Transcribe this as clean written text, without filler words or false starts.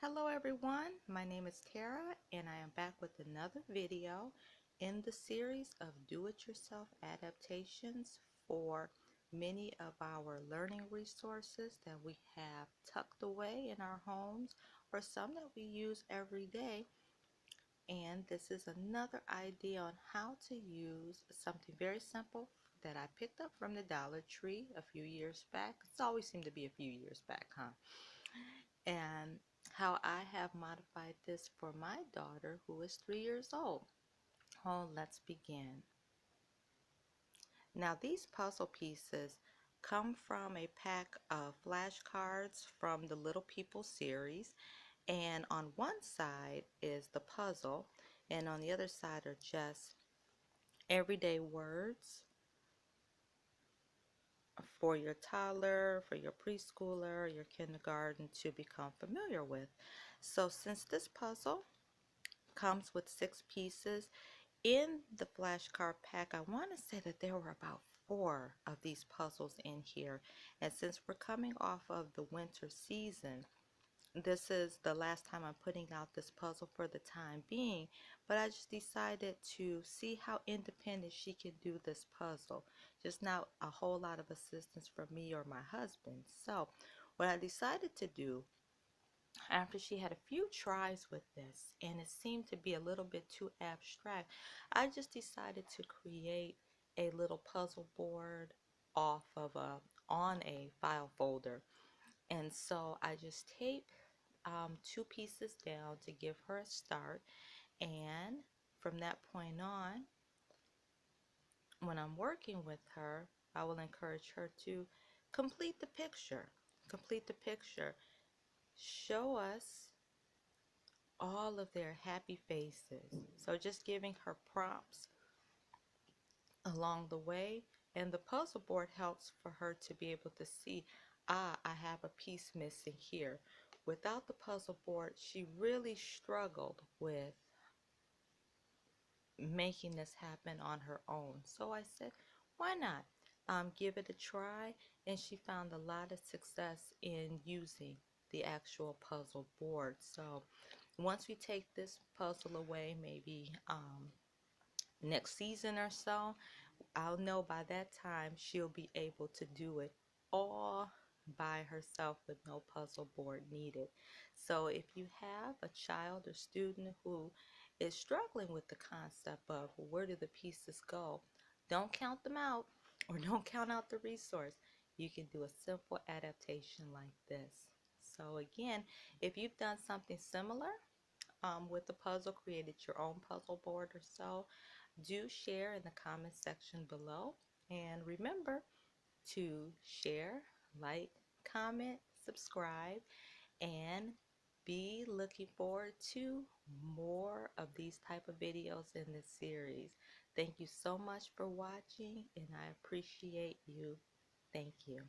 Hello everyone, my name is Tara and I am back with another video in the series of do-it-yourself adaptations for many of our learning resources that we have tucked away in our homes or some that we use every day. And this is another idea on how to use something very simple that I picked up from the Dollar Tree a few years back. It's always seemed to be a few years back, huh? And how I have modified this for my daughter who is 3 years old. Oh, let's begin. Now these puzzle pieces come from a pack of flashcards from the Little People series, and on one side is the puzzle and on the other side are just everyday words for your toddler, for your preschooler, your kindergarten to become familiar with. So since this puzzle comes with 6 pieces, in the flashcard pack, I want to say that there were about 4 of these puzzles in here. And since we're coming off of the winter season, this is the last time I'm putting out this puzzle for the time being, but I just decided to see how independent she can do this puzzle. Just not a whole lot of assistance from me or my husband. So what I decided to do after she had a few tries with this and it seemed to be a little bit too abstract, I just decided to create a little puzzle board off of on a file folder. And so I just taped 2 pieces down to give her a start, and from that point on, when I'm working with her, I will encourage her to complete the picture. Complete the picture. Show us all of their happy faces. So just giving her prompts along the way, and the puzzle board helps for her to be able to see, I have a piece missing here. Without the puzzle board, she really struggled with making this happen on her own. So I said, why not? Give it a try, and she found a lot of success in using the actual puzzle board. So once we take this puzzle away, maybe next season or so, I'll know by that time she'll be able to do it all by herself with no puzzle board needed. So if you have a child or student who is struggling with the concept of where do the pieces go, don't count them out or don't count out the resource. You can do a simple adaptation like this. So again, if you've done something similar with the puzzle, created your own puzzle board or so, do share in the comment section below. And remember to share, like, comment, subscribe, and be looking forward to more of these type of videos in this series. Thank you so much for watching, and I appreciate you. Thank you.